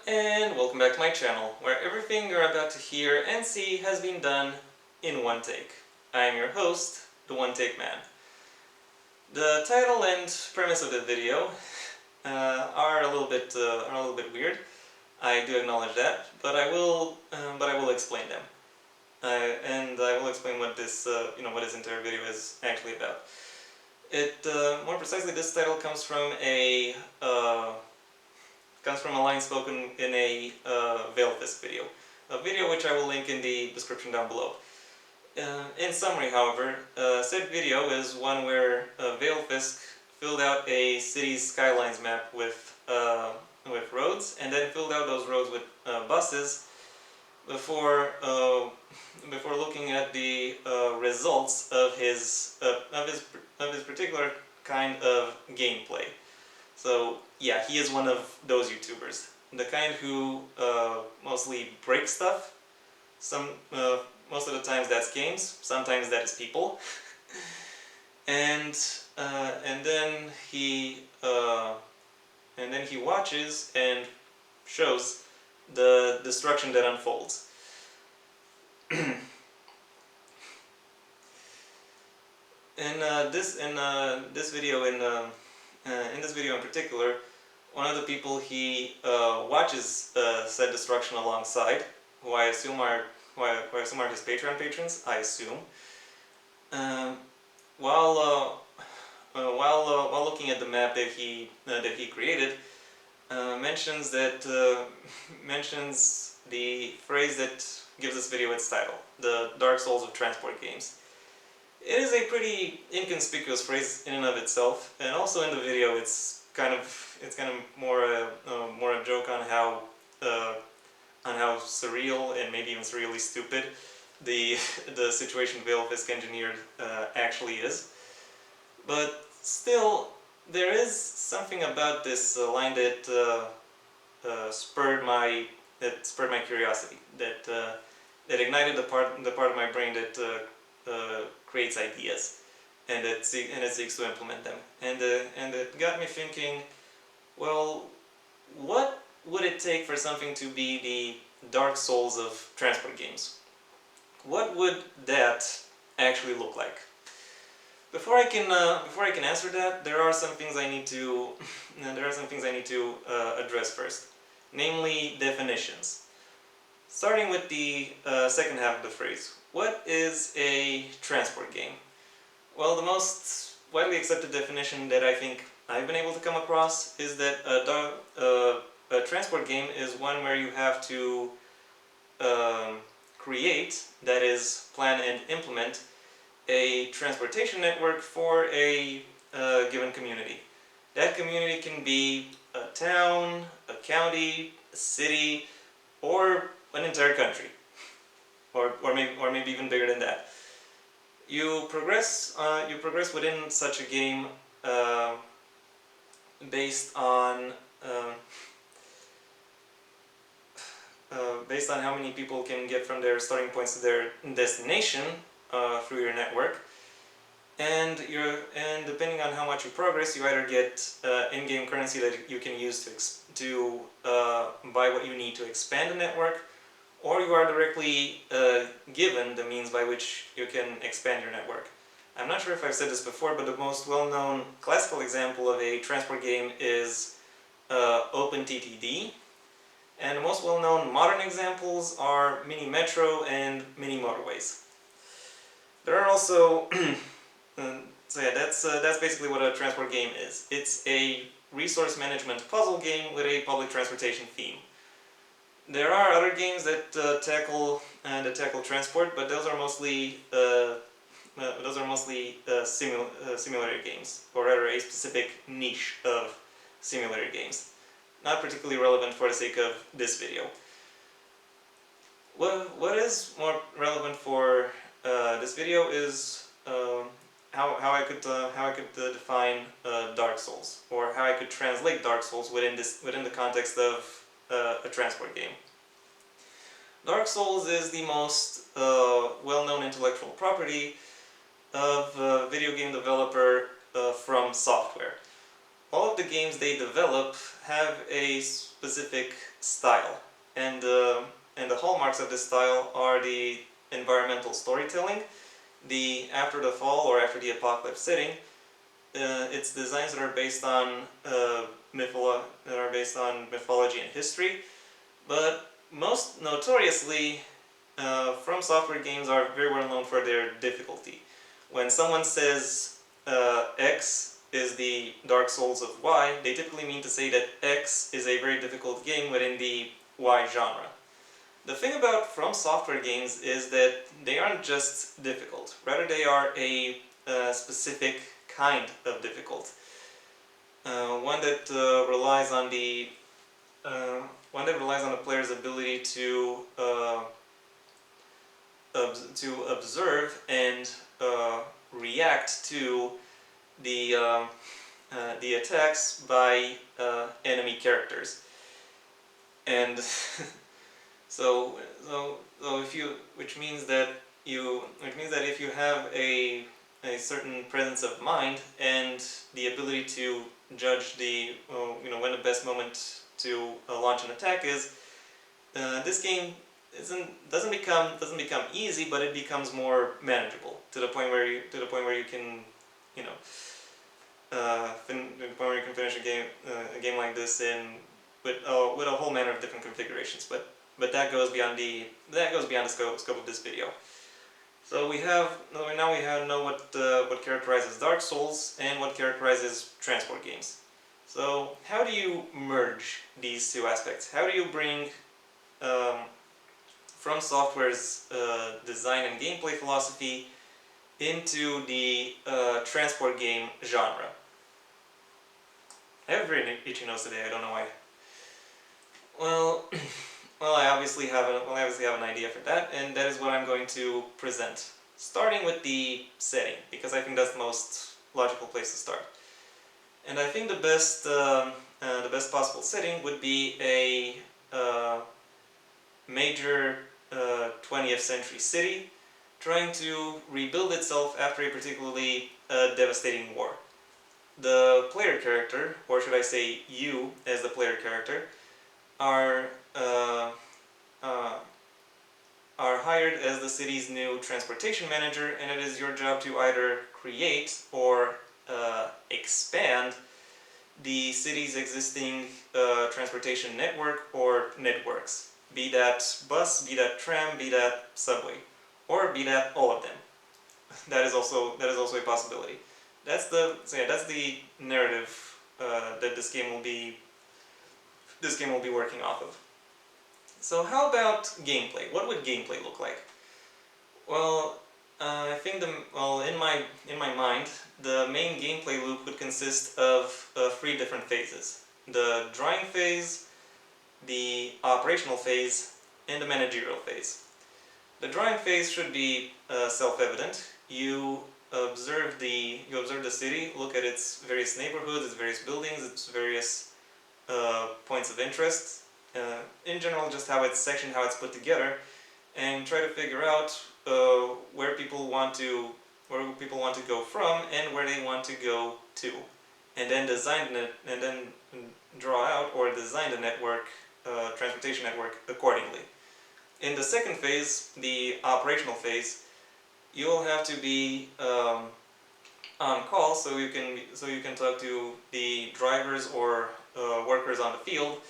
and welcome back to my channel, where everything you're about to hear and see has been done in one take. I am your host, the One Take Man. The title and premise of the video are a little bit weird. I do acknowledge that, but I will explain them, and I will explain what this what this entire video is actually about. More precisely, this title comes from a line spoken in a wildest video. A video which I will link in the description down below. In summary, however, said video is one where Veilfisk filled out a city's skylines map with roads, and then filled out those roads with buses before looking at the results of his particular kind of gameplay. So yeah, he is one of those YouTubers, the kind who mostly break stuff. Most of the times that's games, sometimes that is people, and then he watches and shows the destruction that unfolds. In this video in particular, one of the people he watches said destruction alongside, who I assume are his Patreon patrons. I assume. While looking at the map that he created, mentions the phrase that gives this video its title: the Dark Souls of transport games. It is a pretty inconspicuous phrase in and of itself, and also in the video it's kind of more a joke on how surreal and maybe even surreally stupid the situation Veilfisk engineered actually is. But still, there is something about this line that spurred my curiosity, that ignited the part of my brain that creates ideas, and it seeks to implement them, and it got me thinking, well, what would it take for something to be the Dark Souls of transport games? What would that actually look like? Before I can answer that, there are some things I need to address first, namely definitions. Starting with the second half of the phrase, what is a transport game? Well, the most widely accepted definition that I think I've been able to come across is that a transport game is one where you have to create, that is, plan and implement, a transportation network for a given community. That community can be a town, a county, a city, or an entire country, or maybe even bigger than that. You progress within such a game based on how many people can get from their starting points to their destination through your network, and depending on how much you progress, you either get in-game currency that you can use to buy what you need to expand the network, or you are directly given the means by which you can expand your network. I'm not sure if I've said this before, but the most well-known classical example of a transport game is OpenTTD. And the most well-known modern examples are Mini Metro and Mini Motorways. There are also so yeah, that's basically what a transport game is. It's a resource management puzzle game with a public transportation theme. There are other games that tackle transport, but those are mostly simulator games, or rather a specific niche of simulator games. Not particularly relevant for the sake of this video. What is more relevant for this video is how I could define Dark Souls, or how I could translate Dark Souls within the context of a transport game. Dark Souls is the most well-known intellectual property of a video game developer From Software. All of the games they develop have a specific style, and the hallmarks of this style are the environmental storytelling, the after the fall or after the apocalypse setting. It's designs that are based on mythology and history, but most notoriously, From Software games are very well known for their difficulty. When someone says X is the Dark Souls of Y, they typically mean to say that X is a very difficult game within the Y genre. The thing about From Software games is that they aren't just difficult, rather they are a specific kind of difficult. One that relies on the player's ability to observe and react to the attacks by enemy characters. And which means that if you have a certain presence of mind and the ability to judge when the best moment to launch an attack is, this game doesn't become easy, but it becomes more manageable to the point where you can finish a game like this with a whole manner of different configurations. But that goes beyond the scope of this video. So we know what characterizes Dark Souls and what characterizes transport games. So how do you merge these two aspects? How do you bring From Software's design and gameplay philosophy into the transport game genre? I have very itchy nose today. I don't know why. Well, I obviously have an idea for that, and that is what I'm going to present. Starting with the setting, because I think that's the most logical place to start. And I think the best possible setting would be a major 20th century city trying to rebuild itself after a particularly devastating war. The player character, or should I say you as the player character, are hired as the city's new transportation manager, and it is your job to either create or expand the city's existing transportation network or networks, be that bus, be that tram, be that subway, or be that all of them. That is also a possibility. That's the narrative that this game will be working off of. So how about gameplay? What would gameplay look like? Well, I think in my mind, the main gameplay loop would consist of 3 different phases: the drawing phase, the operational phase, and the managerial phase. The drawing phase should be self-evident. You observe the city, look at its various neighborhoods, its various buildings, its various points of interest. In general, just how it's sectioned, how it's put together, and try to figure out where people want to go from and where they want to go to, and then draw out or design the network, transportation network accordingly. In the second phase, the operational phase, you'll have to be on call, so you can talk to the drivers or workers on the field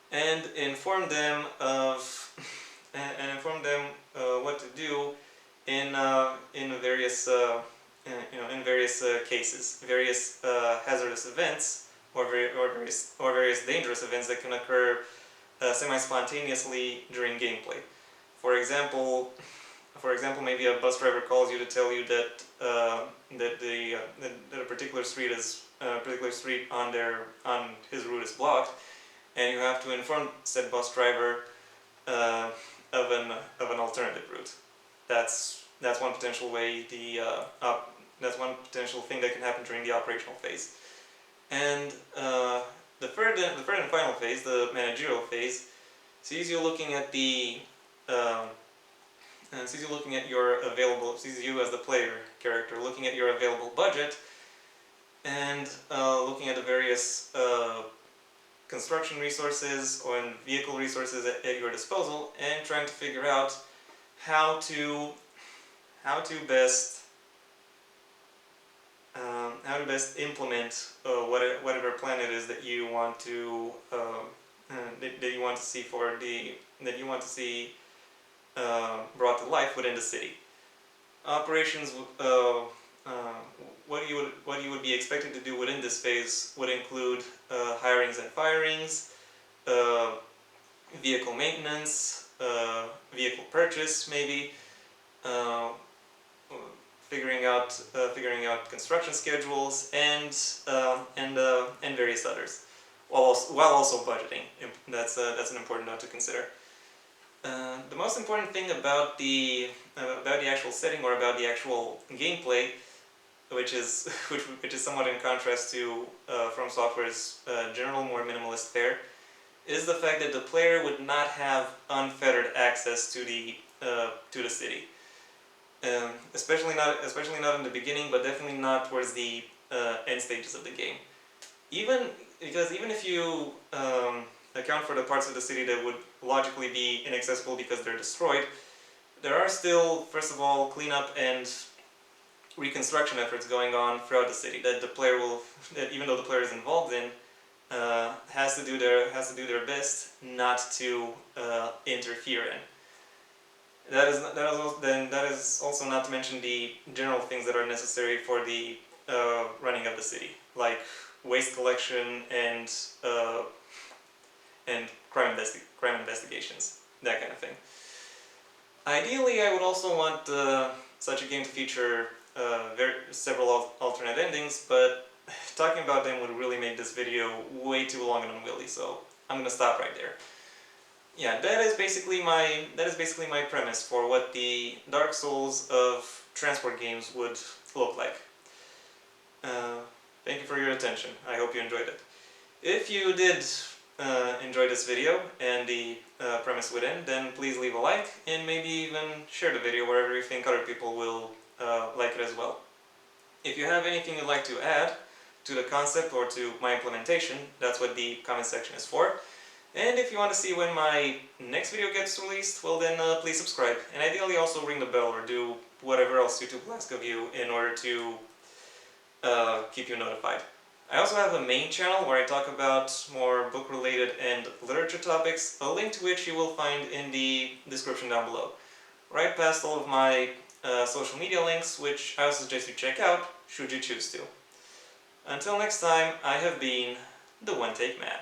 and inform them what to do in various cases, various hazardous events or various dangerous events that can occur semi-spontaneously during gameplay. For example, maybe a bus driver calls you to tell you that a particular street on his route is blocked, and you have to inform said bus driver of an alternative route. That's one potential way. That's one potential thing that can happen during the operational phase. And the third and final phase, the managerial phase, sees you looking at sees you as the player character looking at your available budget and looking at the various construction resources and vehicle resources at your disposal, and trying to figure out how to best implement whatever plan it is that you want to that you want to see brought to life within the city. Operations, what you would be expected to do within this phase would include hirings and firings, vehicle maintenance, vehicle purchase maybe, uh, figuring out construction schedules, and various others, while also budgeting. That's an important note to consider. The most important thing about the actual setting, or about the actual gameplay, which is somewhat in contrast to From Software's general, more minimalist fare, is the fact that the player would not have unfettered access to the city. Especially not in the beginning, but definitely not towards the end stages of the game. Even if you account for the parts of the city that would logically be inaccessible because they're destroyed, there are still, first of all, cleanup and reconstruction efforts going on throughout the city that even though the player is involved in, has to do their best not to interfere in. That is also not to mention the general things that are necessary for the running of the city, like waste collection and crime investigations, that kind of thing. Ideally, I would also want such a game to feature several alternate endings, but talking about them would really make this video way too long and unwieldy, so I'm gonna stop right there. Yeah, that is basically my premise for what the Dark Souls of transport games would look like. Thank you for your attention. I hope you enjoyed it. If you did enjoy this video and the premise within, then please leave a like and maybe even share the video wherever you think other people will like it as well. If you have anything you'd like to add to the concept or to my implementation, that's what the comment section is for. And if you want to see when my next video gets released, well then please subscribe. And ideally also ring the bell or do whatever else YouTube will ask of you in order to keep you notified. I also have a main channel where I talk about more book-related and literature topics, a link to which you will find in the description down below. Right past all of my social media links, which I also suggest you check out, should you choose to. Until next time, I have been the One Take Man.